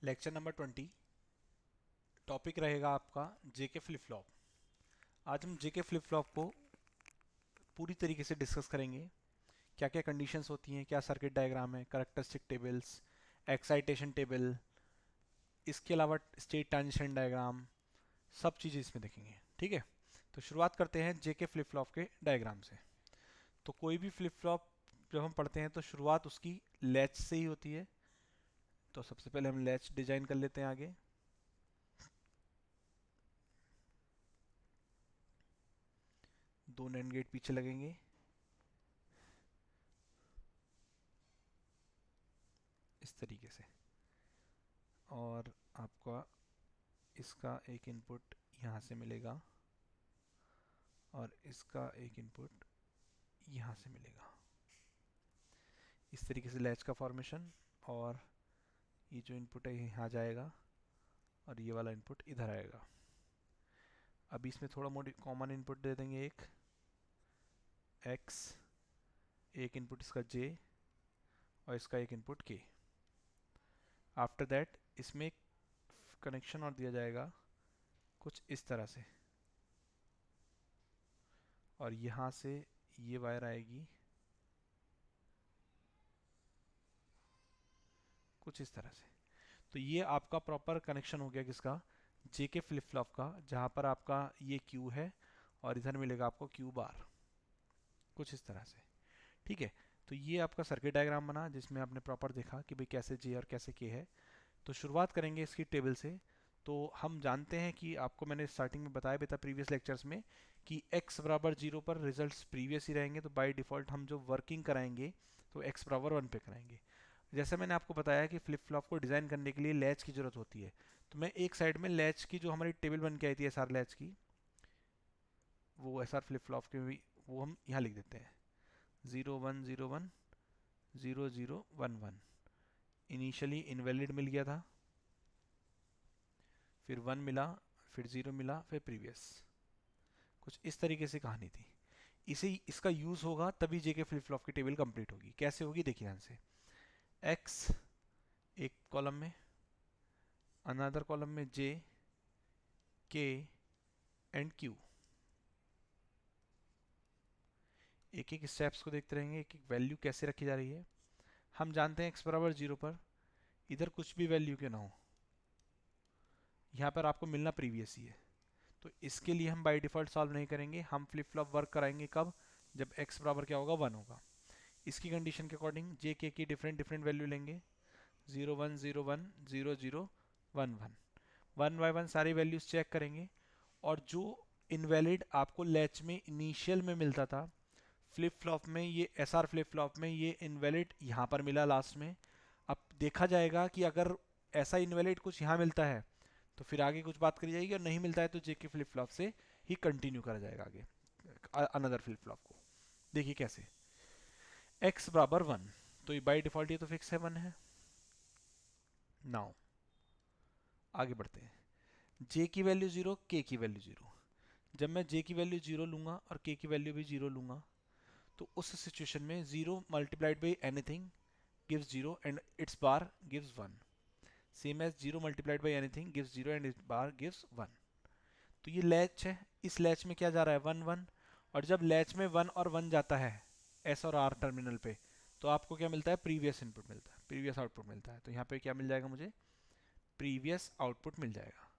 Lecture number 20। Topic रहेगा आपका JK flip flop. आज हम जेके फ्लिप फ्लॉप को पूरी तरीके से डिस्कस करेंगे। क्या क्या कंडीशंस होती हैं, क्या सर्किट डायग्राम है, करैक्टरिस्टिक टेबल्स, एक्साइटेशन टेबल, इसके अलावा स्टेट ट्रांजिशन डायग्राम, सब चीज़ें इसमें देखेंगे। ठीक है, तो शुरुआत करते हैं जेके फ्लिप फ्लॉप के डायग्राम से। तो कोई भी फ्लिप फ्लॉप जब हम पढ़ते हैं तो शुरुआत उसकी लैच से ही होती है। तो सबसे पहले हम लैच डिजाइन कर लेते हैं आगे। दो नैंड गेट पीछे लगेंगे, इस तरीके से। और आपका इसका एक इनपुट यहाँ से मिलेगा और इसका एक इनपुट यहाँ से मिलेगा। इस तरीके से लैच का फॉर्मेशन। और ये जो इनपुट है यहाँ जाएगा और ये वाला इनपुट इधर आएगा। अभी इसमें थोड़ा मोडी कॉमन इनपुट दे देंगे, एक x, एक इनपुट इसका j और इसका एक इनपुट k। आफ्टर दैट इसमें एक कनेक्शन और दिया जाएगा कुछ इस तरह से, और यहाँ से ये वायर आएगी कुछ इस तरह से। तो ये आपका प्रॉपर कनेक्शन हो गया किसका, जेके फ्लिप फ्लॉप का, जहाँ पर आपका ये क्यू है और इधर मिलेगा आपको क्यू बार, कुछ इस तरह से। ठीक है, तो ये आपका सर्किट डायग्राम बना जिसमें आपने प्रॉपर देखा कि भाई कैसे जे और कैसे के है। तो शुरुआत करेंगे इसकी टेबल से। तो हम जानते हैं कि आपको मैंने स्टार्टिंग में बताया भी था प्रीवियस लेक्चर्स में कि x बराबर 0 पर रिजल्ट्स प्रीवियस ही रहेंगे। तो बाय डिफ़ॉल्ट हम जो वर्किंग कराएंगे तो x बराबर 1 पे कराएंगे। जैसे मैंने आपको बताया कि फ्लिप फ्लॉप को डिज़ाइन करने के लिए लैच की ज़रूरत होती है। तो मैं एक साइड में लैच की जो हमारी टेबल बन के आई थी एसआर लैच की, वो एसआर फ्लिप फ्लॉप की भी वो हम यहाँ लिख देते हैं 0101 0011। इनिशियली इनवैलिड मिल गया था, फिर 1 मिला, फिर 0 मिला, फिर प्रीवियस। कुछ इस तरीके से कहानी थी। इसे इसका यूज़ होगा तभी जेके फ्लिप फ्लॉप की टेबल कंप्लीट होगी। कैसे होगी देखिए ध्यान से। x एक कॉलम में, अनदर कॉलम में j, k एंड q। एक एक स्टेप्स को देखते रहेंगे, एक एक वैल्यू कैसे रखी जा रही है। हम जानते हैं x बराबर 0 पर इधर कुछ भी वैल्यू के ना हो, यहाँ पर आपको मिलना प्रीवियस ही है। तो इसके लिए हम बाय डिफ़ॉल्ट सॉल्व नहीं करेंगे, हम फ्लिप फ्लॉप वर्क कराएंगे कब, जब x बराबर क्या होगा 1 होगा। इसकी कंडीशन के अकॉर्डिंग जे के की डिफरेंट डिफरेंट वैल्यू लेंगे, 01 01 00 11। 1 बाय 1 सारी वैल्यूज चेक करेंगे। और जो इनवैलिड आपको लैच में इनिशियल में मिलता था, फ्लिप फ्लॉप में ये एसआर फ्लिप फ्लॉप में ये इनवैलिड यहाँ पर मिला लास्ट में। अब देखा जाएगा कि अगर ऐसा इनवैलिड कुछ यहाँ मिलता है तो फिर आगे कुछ बात करी जाएगी, और नहीं मिलता है तो जेके फ्लिप फ्लॉप से ही कंटिन्यू करा जाएगा आगे अनदर फ्लिप फ्लॉप को। देखिए कैसे, x बराबर 1, तो ये बाई डिफॉल्ट ये तो फिक्स है 1 है। नाउ आगे बढ़ते हैं, j की वैल्यू 0, k की वैल्यू 0। जब मैं j की वैल्यू 0 लूंगा और k की वैल्यू भी 0 लूंगा तो उस सिचुएशन में 0 multiplied by anything gives 0 and its bar gives 1। Same as 0 multiplied by anything gives 0 and its bar gives 1। तो ये लैच है, इस लैच में क्या जा रहा है 1 1। और जब लैच में 1 और 1 जाता है एस और आर टर्मिनल पे, तो आपको क्या मिलता है, प्रीवियस इनपुट मिलता है, प्रीवियस आउटपुट मिलता है। तो यहाँ पे क्या मिल जाएगा मुझे, प्रीवियस आउटपुट मिल जाएगा।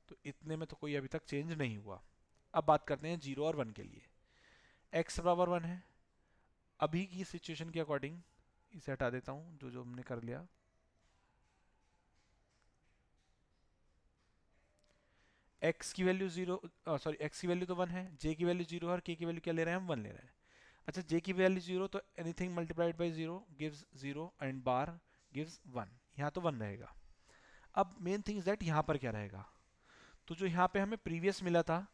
तो इतने में तो कोई अभी तक चेंज नहीं हुआ। अब बात करते हैं 0 और 1 के लिए। x बराबर 1 है, अभी की सिचुएशन के अकॉर्डिंग इसे हटा देता हूँ जो जो हमने कर लिया। x की वैल्यू 0, सॉरी x की वैल्यू तो 1 है, j की वैल्यू 0 है और k की वैल्यू क्या ले रहे हैं हम 1 ले रहे हैं। अच्छा, j की वैल्यू 0 तो anything multiplied by 0 gives 0 and bar gives 1, यहाँ तो 1 रहेगा। अब मेन थिंग इज दैट यहाँ पर क्या रहेगा, तो जो यहाँ पे हमें प्रीवियस मिला था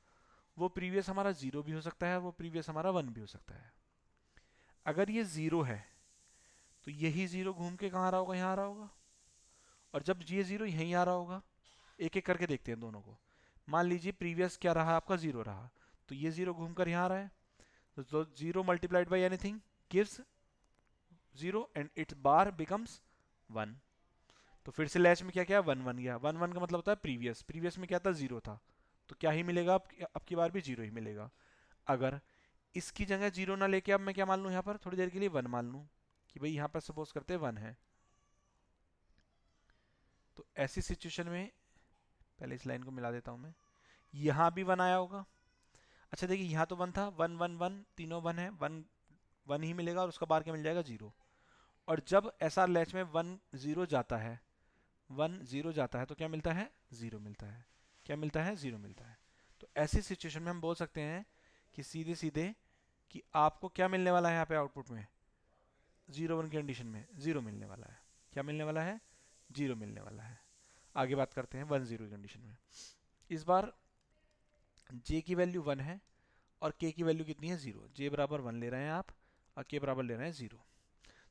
वो प्रीवियस हमारा 0 भी हो सकता है, वो प्रीवियस हमारा 1 भी हो सकता है। अगर ये 0 है तो यही 0 घूम के कहाँ आ रहा होगा, यहाँ आ रहा होगा। और जब ये 0 यहीं आ रहा होगा, एक एक करके देखते हैं दोनों को। मान लीजिए प्रीवियस क्या रहा आपका 0 रहा, तो ये 0 घूमकर यहाँ आ रहा है, तो 0 multiplied by anything gives 0 and its bar becomes 1। तो फिर से लैच में क्या क्या 1 1 गया, 1 1 का मतलब होता है प्रीवियस, प्रीवियस में क्या था 0 था, तो क्या ही मिलेगा अब की बार भी 0 ही मिलेगा। अगर इसकी जगह 0 ना लेके अब मैं क्या मान लूँ यहाँ पर थोड़ी देर के लिए 1 मान लूँ कि भाई यहाँ पर सपोज करते हैं 1 है, तो ऐसी सिचुएशन में पहले इस लाइन को मिला देता हूँ मैं, यहाँ भी 1 आया होगा। अच्छा देखिए यहाँ तो 1 था, 1 1 1 तीनों 1 है, 1 1 ही मिलेगा और उसका बार क्या मिल जाएगा 0। और जब एस आर लैच में 1 0 जाता है, 1 0 जाता है तो क्या मिलता है 0 मिलता है, क्या मिलता है 0 मिलता है। तो ऐसी सिचुएशन में हम बोल सकते हैं कि सीधे सीधे कि आपको क्या मिलने वाला है यहाँ पे आउटपुट में 0 1 की कंडीशन में 0 मिलने वाला है, क्या मिलने वाला है 0 मिलने वाला है। आगे बात करते हैं 1 0 की कंडीशन में। इस बार j की वैल्यू 1 है और k की वैल्यू कितनी है 0, j बराबर 1 ले रहे हैं आप और k बराबर ले रहे हैं 0।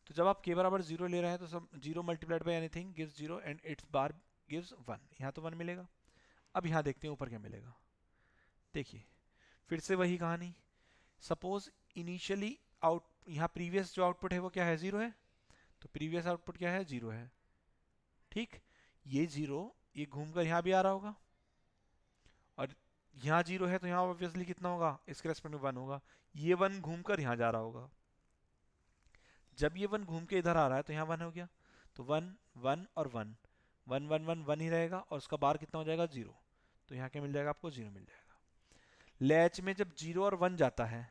तो जब आप k बराबर 0 ले रहे हैं तो सब 0 multiplied by anything gives 0 and its bar gives 1, यहाँ तो 1 मिलेगा। अब यहाँ देखते हैं ऊपर क्या मिलेगा। देखिए फिर से वही कहानी, सपोज इनिशियली आउट यहाँ प्रीवियस जो आउटपुट है वो क्या है 0 है, तो प्रीवियस आउटपुट क्या है 0 है, ठीक। ये 0 ये घूमकर यहाँ भी आ रहा होगा और यहाँ 0 है तो यहाँ ऑब्वियसली कितना होगा इसके रेस्पेक्ट में 1 होगा। ये 1 घूमकर यहाँ जा रहा होगा, जब ये 1 घूम के इधर आ रहा है तो यहाँ 1 हो गया, तो 1 1 और 1 1 1 1 1 ही रहेगा और उसका बार कितना हो जाएगा 0, तो यहाँ क्या मिल जाएगा आपको 0 मिल जाएगा। लैच में जब 0 और 1 जाता है,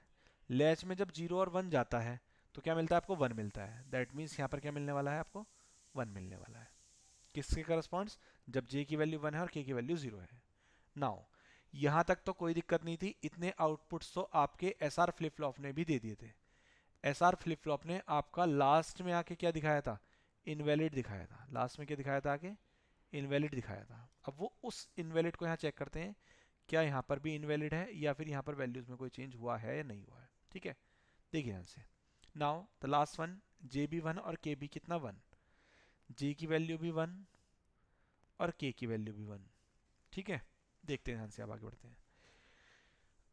लैच में जब 0 और 1 जाता है तो क्या मिलता है आपको 1 मिलता है, दैट मीन्स यहाँ पर क्या मिलने वाला है आपको 1 मिलने वाला है। किसके करस्पॉन्ड्स, जब j की वैल्यू 1 है और k की वैल्यू 0 है। नाउ यहाँ तक तो कोई दिक्कत नहीं थी, इतने आउटपुट्स तो आपके SR फ्लिप फ्लॉप ने भी दे दिए थे। SR फ्लिप फ्लॉप ने आपका लास्ट में आके क्या दिखाया था, इनवैलिड दिखाया था, लास्ट में क्या दिखाया था आके इनवैलिड दिखाया था। अब वो उस इनवैलिड को यहाँ चेक करते हैं क्या यहाँ पर भी इनवैलिड है या फिर यहाँ पर वैल्यूज में कोई चेंज हुआ है या नहीं हुआ है, ठीक है। देखिए ध्यान से, now the last one j भी 1 और k भी कितना 1, j की वैल्यू भी 1 और k की वैल्यू भी 1, ठीक है। देखते हैं ध्यान से, अब आगे बढ़ते हैं।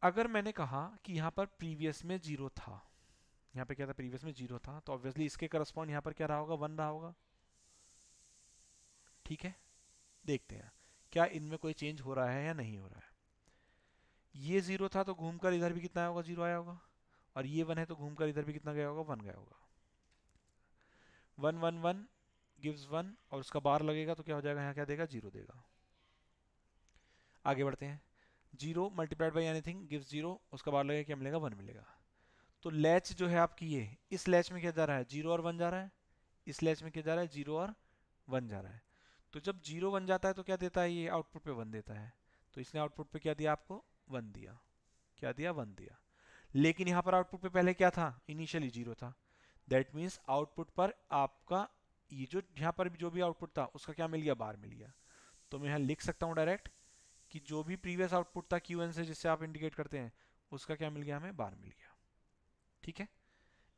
अगर मैंने कहा कि यहाँ पर प्रीवियस में 0 था, यहाँ पे क्या था प्रीवियस में 0 था, तो ऑब्वियसली इसके करस्पॉन्ड यहाँ पर क्या रहा होगा 1 रहा होगा, ठीक है। देखते हैं क्या इनमें कोई चेंज हो रहा है या नहीं हो रहा है। ये 0 था तो घूमकर इधर भी कितना आया होगा 0 आया होगा, और ये 1 है तो घूमकर इधर भी कितना गया होगा 1 गया होगा। 1 1 1 गिव्स 1 और उसका बार लगेगा तो क्या हो जाएगा यहाँ क्या देगा 0 देगा। आगे बढ़ते हैं, 0 मल्टीप्लाइड बाई एनीथिंग गिव्स 0, उसका बार लगेगा क्या मिलेगा 1 मिलेगा। तो लैच जो है आपकी ये इस लैच में क्या जा रहा है 0 और 1 जा रहा है, इस लैच में क्या जा रहा है 0 और 1 जा रहा है। तो जब 0 1 जाता है तो क्या देता है ये आउटपुट पे 1 देता है, तो इसने आउटपुट पे क्या दिया आपको 1 दिया, क्या दिया 1 दिया। लेकिन यहाँ पर आउटपुट पे पहले क्या था इनिशियली 0 था, दैट मीन्स आउटपुट पर आपका ये जो यहाँ पर जो भी आउटपुट था उसका क्या मिल गया बार मिल गया। तो मैं यहाँ लिख सकता हूँ डायरेक्ट कि जो भी प्रीवियस आउटपुट था क्यू एन से जिससे आप इंडिकेट करते हैं उसका क्या मिल गया हमें बार मिल गया, ठीक है।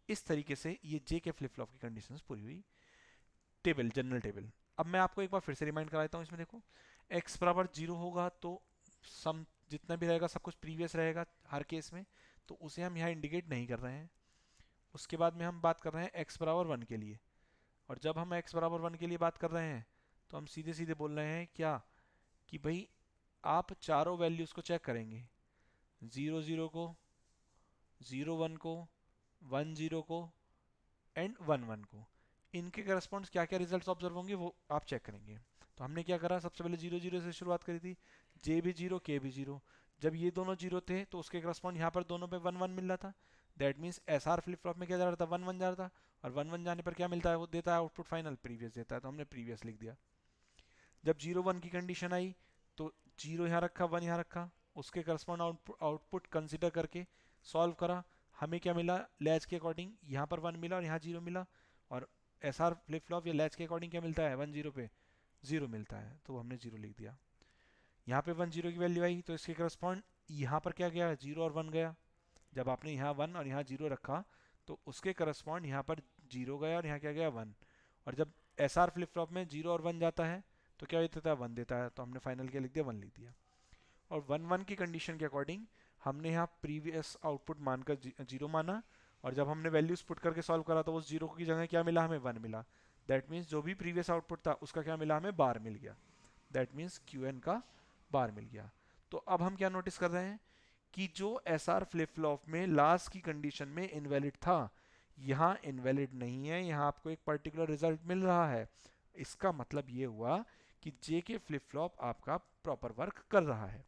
इस तरीके से ये जे के फ्लिप फ्लॉप की कंडीशंस पूरी हुई। टेबल जनरल टेबल अब मैं आपको एक बार फिर से रिमाइंड करा देता हूँ। इसमें देखो x बराबर 0 होगा तो सम जितना भी रहेगा सब कुछ प्रीवियस रहेगा हर केस में, तो उसे हम यहाँ इंडिकेट नहीं कर रहे हैं। उसके बाद में हम बात कर रहे हैं x बराबर 1 के लिए, और जब हम x बराबर 1 के लिए बात कर रहे हैं तो हम सीधे सीधे बोल रहे हैं क्या कि भाई आप चारों वैल्यूज़ को चेक करेंगे, 0 0 को, 0 1 को, 1 0 को एंड 1 1 को, इनके करस्पॉन्ड्स क्या क्या रिजल्ट्स ऑब्जर्व होंगे वो आप चेक करेंगे। तो हमने क्या करा सबसे पहले 0 0 से शुरुआत करी थी, j भी 0 k भी 0, जब ये दोनों 0 थे तो उसके करस्पॉन्ड यहाँ पर दोनों पे 1 1 मिल रहा था, that means S R flip flop में क्या जा रहा था 1 1 जा रहा था, और 1 1 जाने पर क्या मिलता है वो देता है आउटपुट फाइनल प्रीवियस देता है, तो हमने प्रीवियस लिख दिया। जब 0 1 की कंडीशन आई तो 0 यहाँ रखा 1 यहाँ रखा, उसके करस्पॉन्ड आउटपुट कंसिडर करके सॉल्व करा, हमें क्या मिला लैच के अकॉर्डिंग यहाँ पर 1 मिला और यहाँ 0 मिला, और एस आर फ्लिप फ्लॉप या लैच के अकॉर्डिंग क्या मिलता है 1 0 पे 0 मिलता है, तो हमने 0 लिख दिया। यहाँ पे 1 0 की वैल्यू आई तो इसके करस्पॉन्ड यहाँ पर क्या गया 0 और 1 गया, जब आपने यहाँ 1 और यहाँ 0 रखा तो उसके करस्पॉन्ड यहाँ पर 0 गया और यहाँ क्या गया 1, और जब एस आर फ्लिप फ्लॉप में 0 और 1 जाता है तो क्या देता है 1 देता है, तो हमने फाइनल क्या लिख दिया 1 लिख दिया। और 1 1 की कंडीशन के अकॉर्डिंग हमने यहाँ प्रीवियस आउटपुट मानकर 0 माना, और जब हमने वैल्यूज पुट करके सॉल्व करा तो उस 0 की जगह क्या मिला हमें 1 मिला, दैट मीन्स जो भी प्रीवियस आउटपुट था उसका क्या मिला, हमें बार मिल गया। दैट मीन्स क्यू एन का बार मिल गया। तो अब हम क्या नोटिस कर रहे हैं कि जो एस आर फ्लिप फ्लॉप में लास्ट की कंडीशन में इनवैलिड था, यहाँ इनवैलिड नहीं है, यहाँ आपको एक पर्टिकुलर रिजल्ट मिल रहा है। इसका मतलब ये हुआ कि जे के फ्लिप फ्लॉप आपका प्रॉपर वर्क कर रहा है।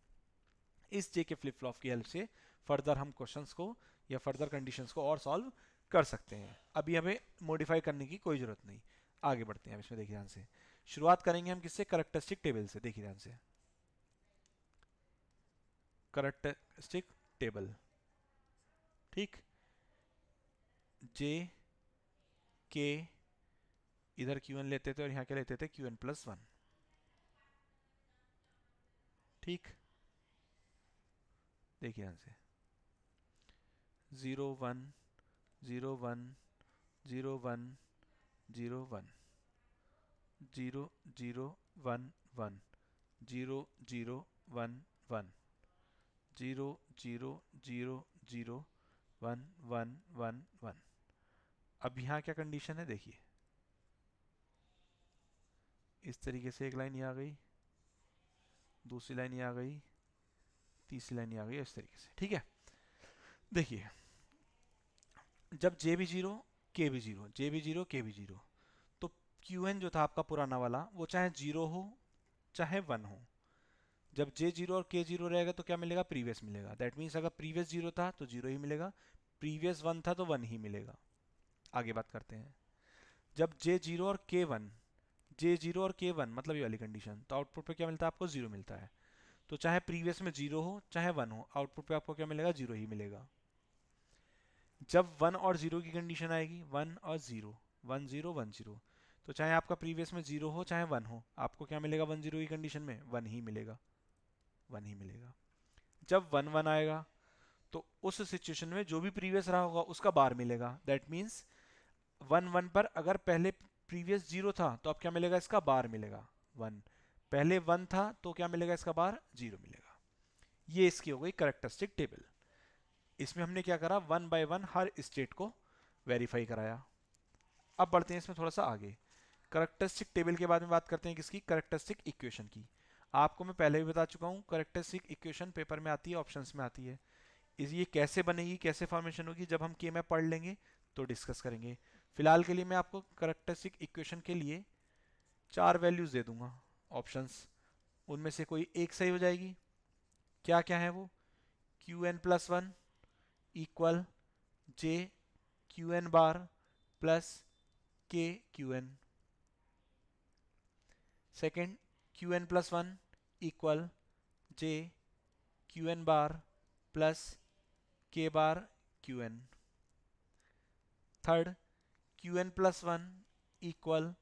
इस जे के फ्लिप फ्लॉप की हेल्प से फर्दर हम क्वेश्चंस को या फर्दर कंडीशंस को और सॉल्व कर सकते हैं। अभी हमें मॉडिफाई करने की कोई ज़रूरत नहीं। आगे बढ़ते हैं अब इसमें, देखिए ध्यान से। शुरुआत करेंगे हम किससे, करेक्टरिस्टिक टेबल से। देखिए ध्यान से, करेक्टरिस्टिक टेबल, ठीक। जे के इधर क्यू एन लेते थे और यहाँ क्या लेते थे, क्यू एन प्लस वन, ठीक। देखिए ध्यान से, 0 1 0 1 0 1 0 1 0 0 1 1 0 0 1 1 0 0 0 0 1 1 1 1। अब यहाँ क्या कंडीशन है, देखिए इस तरीके से एक लाइन ये आ गई, दूसरी लाइन ये आ गई, तीसरी लाइन ये आ गई, इस तरीके से, ठीक है। देखिए जब जे भी जीरो, के भी जीरो, जे भी जीरो, के भी जीरो, तो क्यू एन जो था आपका पुराना वाला, वो चाहे जीरो हो चाहे वन हो, जब जे जीरो और के जीरो रहेगा तो क्या मिलेगा, प्रीवियस मिलेगा। दैट मीन्स अगर प्रीवियस जीरो था तो जीरो ही मिलेगा, प्रीवियस वन था तो वन ही मिलेगा। आगे बात करते हैं, जब जे जीरो और के वन, जे जीरो और के वन मतलब ये वाली कंडीशन, तो आउटपुट पे क्या मिलता है आपको, जीरो मिलता है। तो चाहे प्रीवियस में जीरो हो चाहे वन हो, आउटपुट पे आपको क्या मिलेगा, जीरो ही मिलेगा। जब वन और जीरो की कंडीशन आएगी, वन और जीरो, 1 0 1 0, तो चाहे आपका प्रीवियस में जीरो हो चाहे वन हो, आपको क्या मिलेगा 1 0 की कंडीशन में, वन ही मिलेगा, वन ही मिलेगा। जब 1 1 आएगा तो उस सिचुएशन में जो भी प्रीवियस रहा होगा उसका बार मिलेगा। दैट मीन्स 1 1 पर अगर पहले प्रीवियस जीरो था तो अब क्या मिलेगा, इसका बार मिलेगा 1। पहले वन था तो क्या मिलेगा, इसका बार जीरो मिलेगा। ये इसकी हो गई करेक्टरिस्टिक टेबल। इसमें हमने क्या करा, one by one her state को वेरीफाई कराया। अब बढ़ते हैं इसमें थोड़ा सा आगे, करेक्टरिस्टिक टेबल के बाद में बात करते हैं किसकी, करेक्टरिस्टिक इक्वेशन की। आपको मैं पहले भी बता चुका हूँ, करेक्टरिस्टिक इक्वेशन पेपर में आती है, ऑप्शंस में आती है। ये कैसे बनेगी, कैसे फॉर्मेशन होगी, जब हम के में पढ़ लेंगे तो डिस्कस करेंगे। फिलहाल के लिए मैं आपको करेक्टरिस्टिक इक्वेशन के लिए 4 वैल्यूज दे दूंगा, ऑप्शंस, उनमें से कोई एक सही हो जाएगी। क्या क्या है वो, Q N plus one equal J Q N bar plus K Q N. Second, Q N plus one equal J Q N bar plus K bar Q N. Third, Q N plus one equal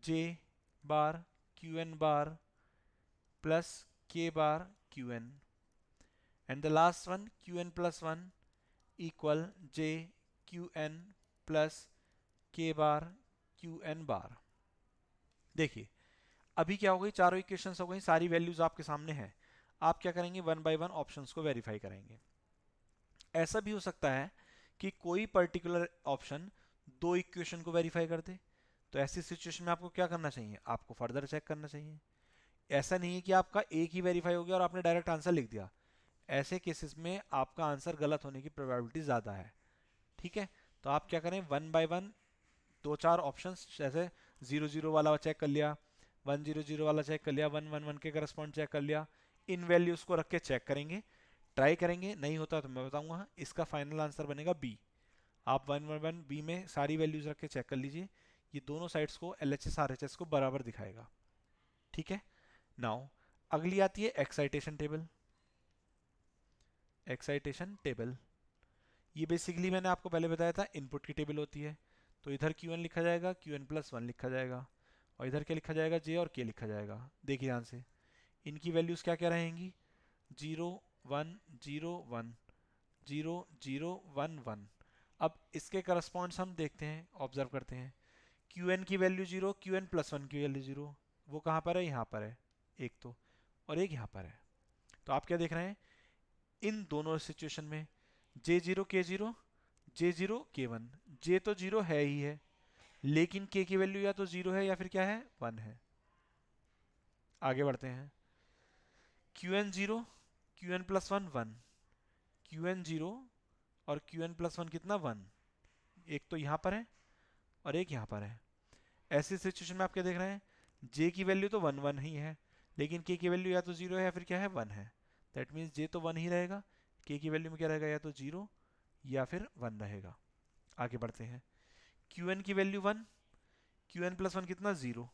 J bar Q N bar plus K bar Q N. And the last one, Q N plus one equal J Q N plus K bar Q N बार। देखिए अभी क्या हो गई, चारों equations हो गई, सारी values आपके सामने हैं। आप क्या करेंगे, वन बाय वन ऑप्शंस को वेरीफाई करेंगे। ऐसा भी हो सकता है कि कोई पर्टिकुलर ऑप्शन दो इक्वेशन को वेरीफाई कर दे, तो ऐसी सिचुएशन में आपको क्या करना चाहिए, आपको फर्दर चेक करना चाहिए। ऐसा नहीं है कि आपका एक ही वेरीफाई हो गया और आपने डायरेक्ट आंसर लिख दिया। ऐसे केसेस में आपका आंसर गलत होने की प्रोबेबिलिटी ज़्यादा है, ठीक है। तो आप क्या करें, वन बाय वन दो चार ऑप्शंस, जैसे 0 0 वाला चेक कर लिया, 1 0 0 वाला चेक कर लिया, 1 1 1 के करस्पॉन्ड चेक कर लिया, इन वैल्यूज को रख के चेक करेंगे, ट्राई करेंगे। नहीं होता तो मैं बताऊंगा, इसका फाइनल आंसर बनेगा बी। आप 1 1 1 बी में सारी वैल्यूज रख के चेक कर लीजिए, ये दोनों साइड्स को LHS RHS को बराबर दिखाएगा, ठीक है। नाउ अगली आती है एक्साइटेशन टेबल। एक्साइटेशन टेबल ये बेसिकली मैंने आपको पहले बताया था, इनपुट की टेबल होती है। तो इधर क्यू एन लिखा जाएगा, क्यू एन प्लस वन लिखा जाएगा, और इधर क्या लिखा जाएगा, जे और के लिखा जाएगा। देखिए ध्यान से, इनकी वैल्यूज क्या क्या रहेंगी, 0 1 0 1 0 0 1 1। अब इसके करस्पॉन्ड्स हम देखते हैं, ऑब्जर्व करते हैं। क्यू एन की value zero, Q N plus one की वैल्यू जीरो, वो कहाँ पर है, यहाँ पर है एक तो, और एक यहाँ पर है। तो आप क्या देख रहे हैं, इन दोनों सिचुएशन में जे जीरो के जीरो, जे जीरो के वन, जे तो जीरो है ही है, लेकिन के की वैल्यू या तो 0 है या फिर क्या है, 1 है। आगे बढ़ते हैं। Q N 0, Q N plus one 1, Q N 0 और क्यू एन प्लस वन कितना, 1। एक तो यहाँ पर है और एक यहाँ पर है। ऐसी सिचुएशन में आप क्या देख रहे हैं, जे की वैल्यू तो 1 1 ही है, लेकिन के की वैल्यू या तो 0 है या फिर क्या है, 1 है। दैट मीन्स जे तो 1 ही रहेगा, के की वैल्यू में क्या रहेगा, या तो 0 या फिर 1 रहेगा। आगे बढ़ते हैं। क्यू एन की value 1, Q N plus one कितना, 0।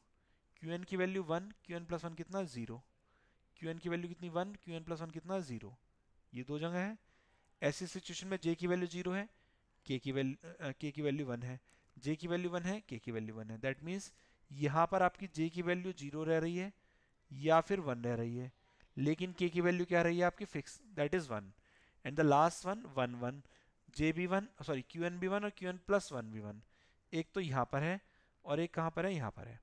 क्यू एन की value 1, Q N plus one कितना, 0। क्यू एन की वैल्यू कितनी, 1, क्यू एन प्लस वन कितना, 0। ये दो जगह है। ऐसी सिचुएशन में जे की वैल्यू 0 है, के की वैल्यू 1 है। जे की वैल्यू 1 है, के की वैल्यू 1 है। दैट मीन्स यहाँ पर आपकी जे की वैल्यू 0 रह रही है या फिर 1 रह रही है, लेकिन के की वैल्यू क्या रही है आपकी, fix, that is 1। And the last one 1 1, J be one, sorry Q N be one और Q N plus one be one. एक तो यहाँ पर है और एक कहाँ पर है, यहाँ पर है।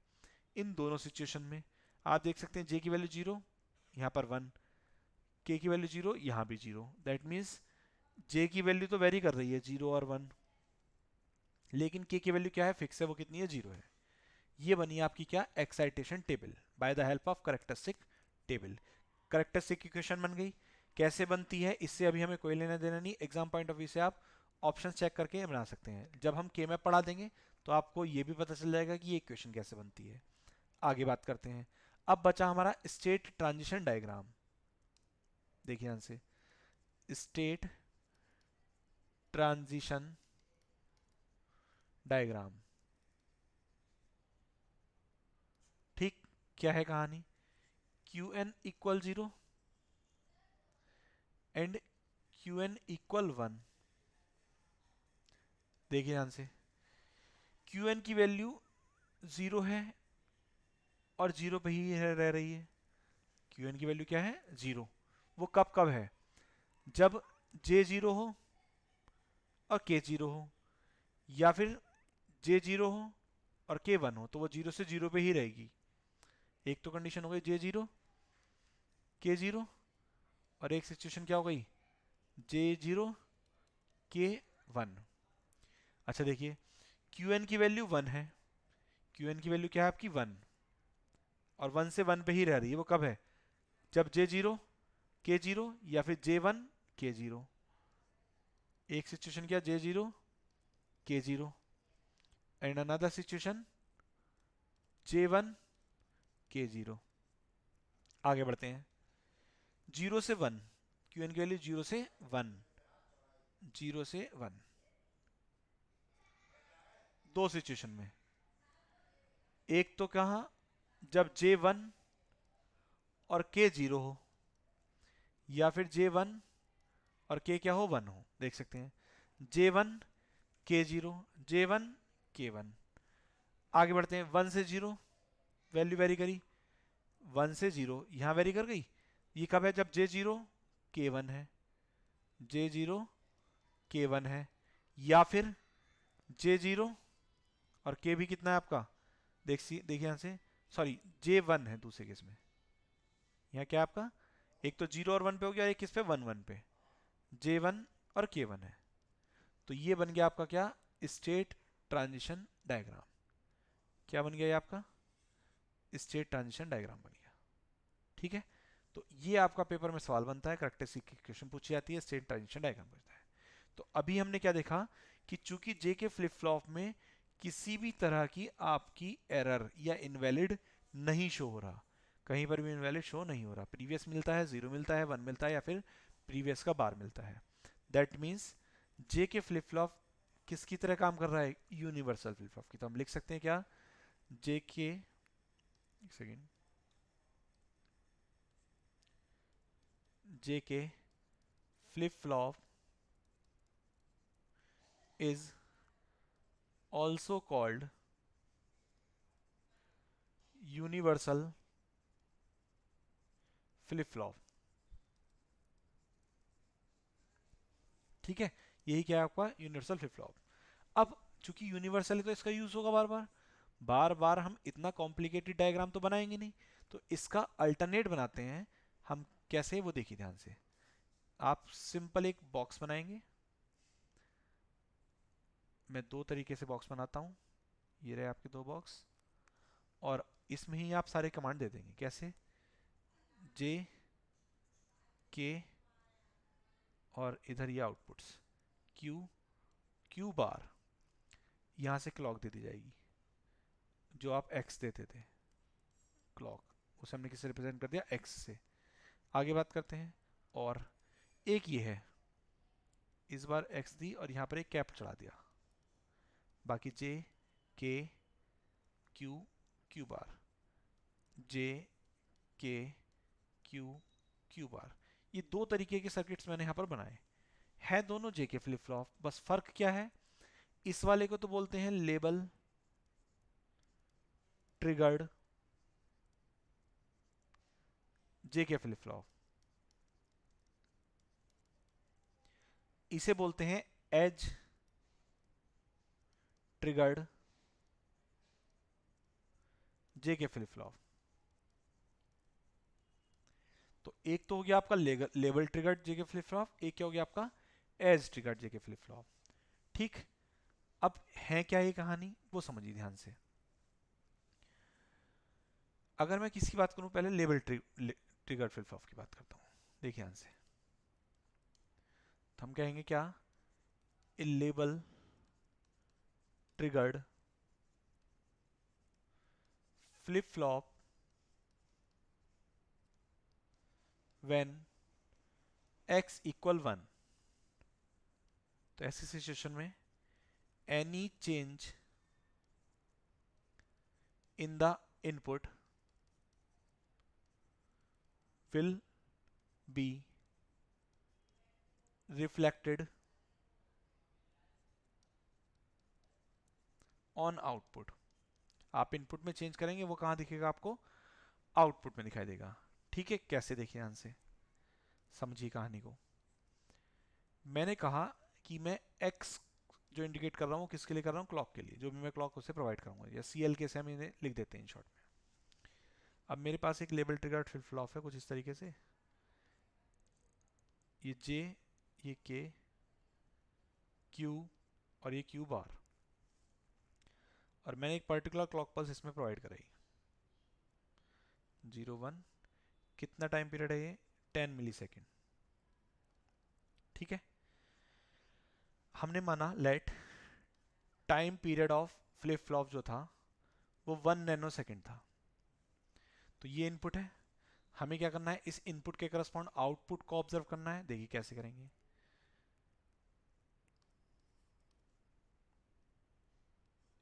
इन दोनों सिचुएशन में आप देख सकते हैं जे की वैल्यू 0, यहाँ पर 1, के की वैल्यू 0, यहाँ भी 0। दैट मीन्स जे की वैल्यू तो वेरी कर रही है 0 और 1, लेकिन के की वैल्यू क्या है, फिक्स है, वो कितनी है, 0 है। ये बनी आपकी क्या, excitation table by the help of characteristic table. Characteristic equation बन गई। कैसे बनती है इससे अभी हमें कोई लेना देना नहीं, एग्जाम पॉइंट ऑफ व्यू से आप ऑप्शन चेक करके बना सकते हैं। जब हम के मैप पढ़ा देंगे तो आपको ये भी पता चल जाएगा कि ये इक्वेशन कैसे बनती है। आगे बात करते हैं। अब बचा हमारा स्टेट ट्रांजिशन डायग्राम। देखिए ध्यान से, स्टेट ट्रांजिशन डायग्राम। ठीक, क्या है कहानी, Q N equal 0 and Q N equal 1। देखिए ध्यान से, क्यू एन की वैल्यू 0 है और 0 पे ही रह रही है। क्यू एन की वैल्यू क्या है, 0। वो कब कब है, जब जे 0 हो और के 0 हो, या फिर जे 0 हो और के 1 हो, तो वो 0 से 0 पे ही रहेगी। एक तो कंडीशन हो गई जे 0 के 0, और एक सिचुएशन क्या हो गई, जे 0 के 1। अच्छा देखिए, क्यू एन की वैल्यू 1 है, क्यू एन की वैल्यू क्या है आपकी, 1, और 1 से 1 पे ही रह रही है। वो कब है, जब जे 0 के 0 या फिर जे 1 के 0। एक सिचुएशन क्या, जे 0 के 0 एंड अनदर सिचुएशन जे 1 के 0। आगे बढ़ते हैं। 0 से 1, क्यू एन की वैल्यू 0 से 1, 0 से 1, दो सिचुएशन में। एक तो कहा, जब जे 1 और के 0 हो, या फिर जे 1 और के क्या हो, 1 हो। देख सकते हैं, जे 1 के 0, जे 1 के 1। आगे बढ़ते हैं, 1 से 0 वैल्यू वेरी करी, 1 से 0 यहाँ वेरी कर गई। ये कब है, जब जे 0 के 1 है, जे 0 के 1 है, या फिर जे 0 और के भी कितना है आपका, देखिए यहाँ से, सॉरी जे 1 है दूसरे केस में। यहाँ क्या आपका, एक तो 0 और 1 पे हो गया, एक किस पे, 1 1 पे, जे 1 और के 1 है। तो ये बन गया आपका क्या, स्टेट ट्रांजिशन डायग्राम। क्या बन गया ये आपका, स्टेट ट्रांजिशन डायग्राम बन गया। ठीक है, तो ये आपका पेपर में सवाल बनता है, करेक्टरिस्टिक इक्वेशन पूछी जाती है, स्टेट ट्रांजिशन डायग्राम बनता है। तो अभी हमने क्या देखा कि चूंकि जे के फ्लिप फ्लॉप में किसी भी तरह की आपकी एरर या इनवैलिड नहीं शो हो रहा, कहीं पर भी इनवैलिड शो नहीं हो रहा, प्रीवियस मिलता है, 0 मिलता है, 1 मिलता है, या फिर प्रीवियस का बार मिलता है। दैट मीन्स जे के फ्लिप फ्लॉप किसकी तरह काम कर रहा है, यूनिवर्सल फ्लिप फ्लॉप की। तो हम लिख सकते हैं क्या, जे के, एक सेकेंड, जे के flip flop is also called universal flip flop। ठीक है, यही क्या है आपका यूनिवर्सल फ्लिप फ्लॉप। अब चूंकि यूनिवर्सल है तो इसका यूज होगा बार बार, बार बार हम इतना कॉम्प्लिकेटेड डायग्राम तो बनाएंगे नहीं, तो इसका अल्टरनेट बनाते हैं हम। कैसे, वो देखिए ध्यान से। आप सिंपल एक बॉक्स बनाएंगे, मैं दो तरीके से बॉक्स बनाता हूं। ये रहे आपके 2 बॉक्स, और इसमें ही आप सारे कमांड दे देंगे। कैसे? जे के और इधर ये आउटपुट्स क्यू क्यू बार, यहाँ से क्लॉक दे दी जाएगी जो आप एक्स देते थे। क्लॉक उसे हमने किससे रिप्रेजेंट कर दिया? एक्स से। आगे बात करते हैं। और एक ये है, इस बार एक्स दी और यहाँ पर एक कैप चढ़ा दिया, बाकी जे के क्यू क्यू बार, जे के क्यू क्यू बार। ये 2 तरीके के सर्किट्स मैंने यहाँ पर बनाए हैं, दोनों जे के फ्लिप फ्लॉप। बस फर्क क्या है? इस वाले को तो बोलते हैं लेबल ट्रिगर्ड जे के फ्लिप फ्लॉप, इसे बोलते हैं एज ट्रिगर्ड जे के फ्लिप फ्लॉप। तो एक तो हो गया आपका लेबल ट्रिगर्ड जे के फ्लिप फ्लॉप, एक क्या हो गया आपका? एज ट्रिगर्ड जे के फ्लिप फ्लॉप। ठीक, अब है क्या ये कहानी, वो समझिए ध्यान से। अगर मैं किसकी बात करूं, पहले लेबल ट्रिगर्ड फ्लिप फ्लॉप की बात करता हूं। देखिए ध्यान से, तो हम कहेंगे क्या? Label triggered flip flop when x equal 1। तो ऐसी सिचुएशन में any change in the input will be reflected on output। आप इनपुट में चेंज करेंगे, वो कहां दिखेगा आपको? आउटपुट में दिखाई देगा। ठीक है, कैसे? देखिए ध्यान से समझिए कहानी को। मैंने कहा कि मैं x जो इंडिकेट कर रहा हूं किसके लिए कर रहा हूं? क्लॉक के लिए। जो भी मैं क्लॉक उसे प्रोवाइड करूंगा, या CL के से हम इन्हें लिख देते हैं इन शॉर्ट में। अब मेरे पास एक लेबल ट्रिगर्ड फ्लिप फ्लॉप है कुछ इस तरीके से, ये J, ये K, Q और ये Q बार, और मैंने एक पर्टिकुलर क्लॉक पल्स इसमें प्रोवाइड कराई 01। कितना टाइम पीरियड है ये? 10 मिली सेकेंड। ठीक है, हमने माना let time period of flip flop जो था वो 1 नैनो सेकेंड था। तो ये इनपुट है, हमें क्या करना है? इस इनपुट के करस्पॉन्ड आउटपुट को ऑब्जर्व करना है। देखिए कैसे करेंगे।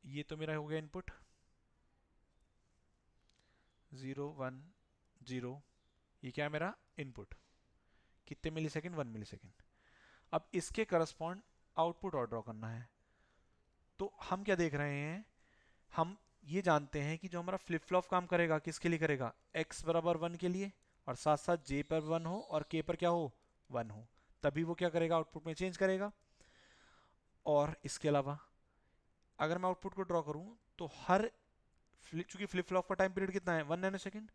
ये तो मेरा हो गया इनपुट 0 1 0, ये क्या है मेरा इनपुट? कितने मिली सेकेंड? 1 मिली सेकेंड। अब इसके करस्पॉन्ड आउटपुट और ड्रॉ करना है। तो हम क्या देख रहे हैं? हम ये जानते हैं कि जो हमारा फ्लिप फ्लॉप काम करेगा किसके लिए करेगा? x बराबर 1 के लिए, और साथ साथ j पर 1 हो और k पर क्या हो? 1 हो, तभी वो क्या करेगा? आउटपुट में चेंज करेगा। और इसके अलावा अगर मैं आउटपुट को ड्रॉ करूं तो हर चूंकि फ्लिप फ्लॉप का टाइम पीरियड कितना है? 1 नैनो सेकेंड,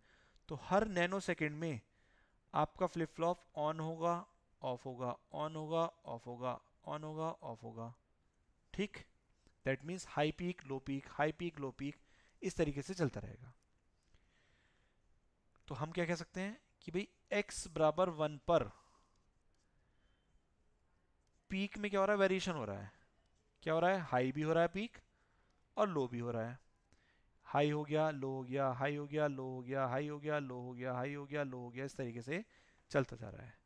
तो हर नैनो सेकेंड में आपका फ्लिप फ्लॉप ऑन होगा, ऑफ होगा, ऑन होगा, ऑफ होगा, ऑन होगा, ऑफ होगा। ठीक, that means high peak low peak, high peak low peak, इस तरीके से चलता रहेगा। तो हम क्या कह सकते हैं कि भाई x बराबर 1 पर पीक में क्या हो रहा है? वेरिएशन हो रहा है। क्या हो रहा है? हाई भी हो रहा है पीक, और लो भी हो रहा है। हाई हो गया, लो हो गया, हाई हो गया, लो हो गया, हाई हो गया, लो हो गया, हाई हो गया, लो हो गया, इस तरीके से चलता जा रहा है।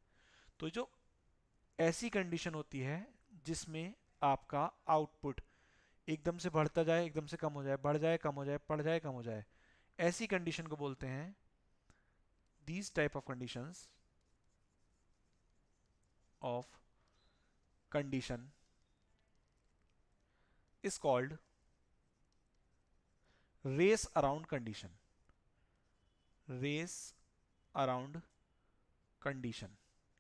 तो जो ऐसी कंडीशन होती है जिसमें आपका आउटपुट एकदम से बढ़ता जाए, एकदम से कम हो जाए, बढ़ जाए, कम हो जाए, बढ़ जाए, कम हो जाए, ऐसी कंडीशन को बोलते हैं, these type of conditions of condition is called race around condition। race around condition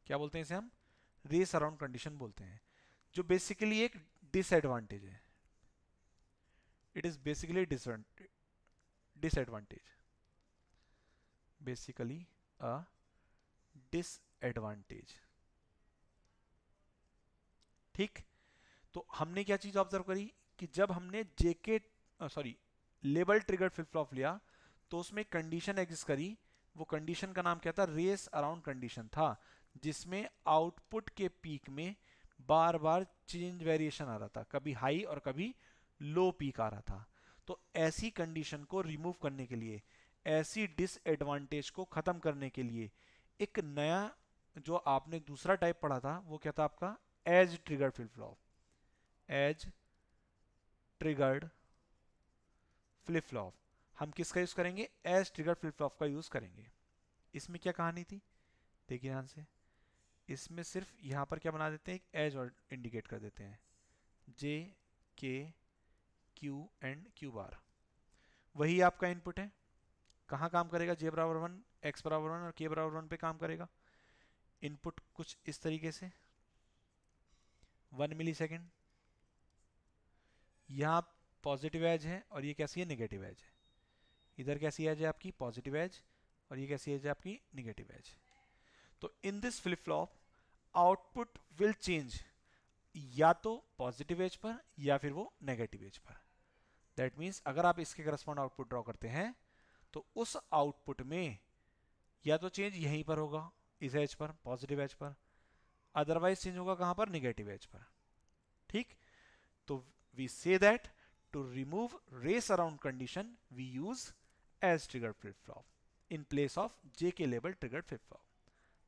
क्या बोलते हैं इसे हम? रेस अराउंड कंडीशन बोलते हैं, जो बेसिकली एक डिसएडवांटेज है। It is basically disadvantage, basically a disadvantage. ठीक, तो हमने क्या चीज ऑब्जर्व करी कि जब हमने जेके सॉरी लेबल ट्रिगर्ड फ्लिप फ्लॉप लिया तो उसमें कंडीशन एग्जिस्ट करी। वो कंडीशन का नाम क्या था? रेस अराउंड कंडीशन था, जिसमें आउटपुट के पीक में बार बार चेंज वेरिएशन आ रहा था, कभी हाई और कभी लो पीक आ रहा था। तो ऐसी कंडीशन को रिमूव करने के लिए, ऐसी डिसएडवांटेज को खत्म करने के लिए एक नया जो आपने दूसरा टाइप पढ़ा था वो क्या था आपका? As triggered flip flop. As triggered flip flop हम किसका यूज करेंगे? एज ट्रिगर्ड फ्लिप फ्लॉप का यूज करेंगे। इसमें क्या कहानी थी देखिए ध्यान से। इसमें सिर्फ यहां पर क्या बना देते हैं? एक एज और इंडिकेट कर देते हैं, जे के क्यू एंड क्यू बार। वही आपका इनपुट है। कहाँ काम करेगा? जे बराबर 1, एक्स बराबर 1 और के बराबर 1 पे काम करेगा। इनपुट कुछ इस तरीके से 1 मिली सेकेंड। यहाँ पॉजिटिव एज है और ये कैसी है? नेगेटिव एज है। इधर कैसी एज है आपकी? Positive edge. और ये कैसी एज है आपकी? Negative edge. तो in this flip flop output will change या तो पॉजिटिव एज पर या फिर वो नेगेटिव एज पर। दैट मीन्स अगर आप इसके करस्पॉन्ड आउटपुट ड्रॉ करते हैं तो उस आउटपुट में या तो चेंज यहीं पर होगा, इस एज पर, पॉजिटिव एज पर, अदरवाइज चेंज होगा कहां पर? नेगेटिव एज पर। ठीक। तो we say that to remove race around condition we use edge triggered flip flop in place of JK label triggered flip flop.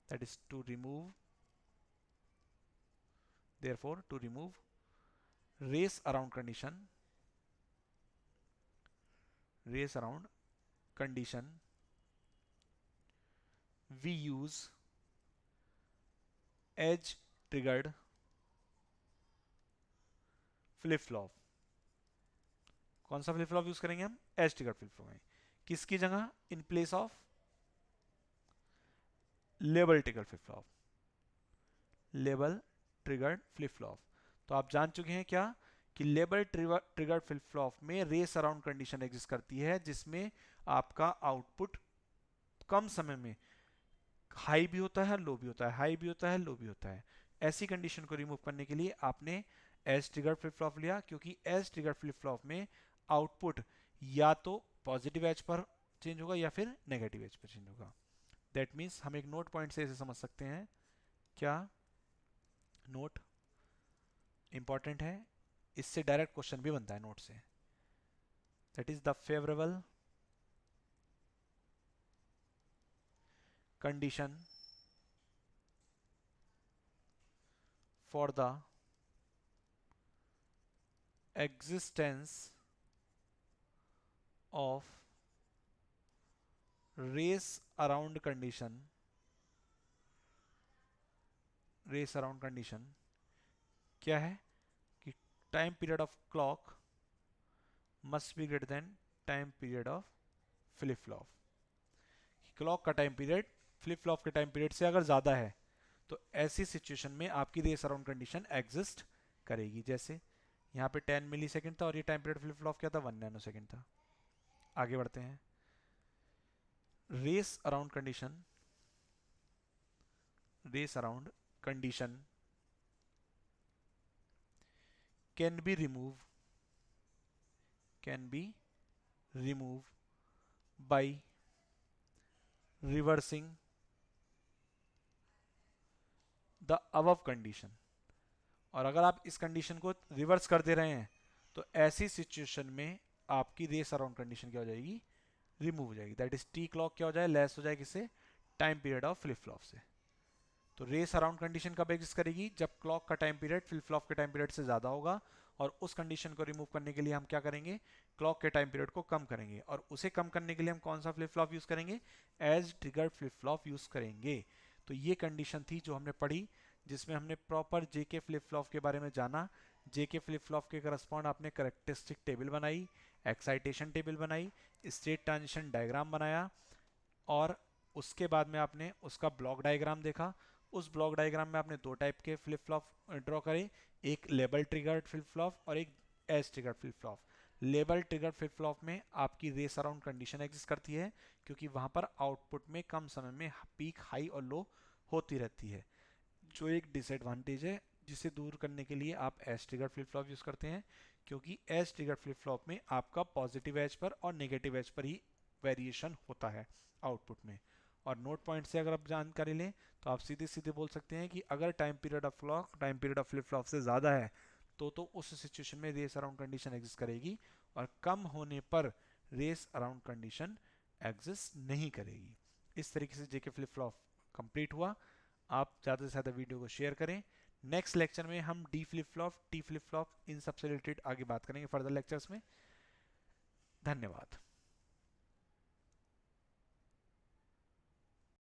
That is to remove, therefore to remove race around condition, race around condition we use edge triggered flip flop. कौन सा flip flop use करेंगे हम? As triggered flip flop में। किसकी जगह? In place of label triggered flip flop. Label triggered flip flop. तो आप जान चुके हैं क्या कि लेबल ट्रिगर्ड फ्लिप फ्लॉप में रेस अराउंड कंडीशन एग्जिस्ट करती है, जिसमें आपका आउटपुट कम समय में हाई भी होता है, लो भी होता है, हाई भी होता है, लो भी होता है। ऐसी कंडीशन को रिमूव करने के लिए आपने एज ट्रिगर्ड फ्लिप फ्लॉप लिया, क्योंकि एज ट्रिगर्ड फ्लिप फ्लॉप में आउटपुट या तो पॉजिटिव एज पर चेंज होगा या फिर नेगेटिव एज पर चेंज होगा। दैट मीन्स हम एक नोट पॉइंट से इसे समझ सकते हैं। क्या नोट इंपॉर्टेंट है? इससे डायरेक्ट क्वेश्चन भी बनता है नोट से। That is the favourable condition for the existence of race around condition, race around condition क्या है कि time period of clock must be greater than time period of flip flop. Clock का time period flip flop के time period से अगर ज्यादा है तो ऐसी सिचुएशन में आपकी रेस अराउंड कंडीशन एग्जिस्ट करेगी। जैसे यहाँ पे 10 मिली सेकेंड था और ये टाइम पीरियड फ्लिप फ्लॉप क्या था? 1 नैनो सेकेंड था। आगे बढ़ते हैं। Race around condition, race around condition can be removed by reversing the above condition। और अगर आप इस कंडीशन को रिवर्स कर दे रहे हैं तो ऐसी सिचुएशन में आपकी रेस अराउंड कंडीशन क्या हो जाएगी? रिमूव हो जाएगी। दैट इज टी क्लॉक क्या हो जाए? लेस हो जाए किससे? Time period of flip flop से। तो रेस अराउंड कंडीशन कब एग्जिस्ट करेगी? जब क्लॉक का टाइम पीरियड फ्लिप फ्लॉप के टाइम पीरियड से ज्यादा होगा। और उस कंडीशन को रिमूव करने के लिए हम क्या करेंगे? क्लॉक के टाइम पीरियड को कम करेंगे। और उसे कम करने के लिए हम कौन सा फ्लिप फ्लॉप यूज करेंगे? As triggered flip flop use करेंगे। तो ये कंडीशन थी जो हमने पढ़ी, जिसमें हमने प्रॉपर जेके फ्लिप फ्लॉप के बारे में जाना। जेके फ्लिप फ्लॉप के करस्पॉन्ड आपने करेक्टरिस्टिक टेबल बनाई, एक्साइटेशन टेबल बनाई, स्टेट ट्रांजिशन डायग्राम बनाया, और उसके बाद में आपने उसका ब्लॉक डायग्राम देखा। उस ब्लॉक डायग्राम में आपने दो टाइप के फ्लिप फ्लॉप ड्रॉ करे, एक लेबल ट्रिगर्ड फ्लिप फ्लॉप और एक as triggered flip flop. Label triggered flip flop में आपकी रेस अराउंड कंडीशन एग्जिस्ट करती है, क्योंकि वहां पर आउटपुट में कम समय में पीक हाई और लो होती रहती है, जो एक डिसएडवांटेज है, जिसे दूर करने के लिए आप as triggered flip flop use करते हैं। क्योंकि एज ट्रिगर फ्लिप फ्लॉप में आपका पॉजिटिव एज पर और नेगेटिव एज पर ही वेरिएशन होता है आउटपुट में। और नोट पॉइंट से अगर आप जानकारी लें तो आप सीधे सीधे बोल सकते हैं कि अगर time period of clock time period of flip flop से ज़्यादा है तो उस सिचुएशन में रेस अराउंड कंडीशन एग्जिस्ट करेगी, और कम होने पर रेस अराउंड कंडीशन एग्जिस्ट नहीं करेगी। इस तरीके से जेके फ्लिप फ्लॉप कंप्लीट हुआ। आप ज़्यादा से ज़्यादा वीडियो को शेयर करें। नेक्स्ट लेक्चर में हम D flip flop, T flip flop, इन सबसे रिलेटेड आगे बात करेंगे फर्दर लेक्चर्स में। धन्यवाद।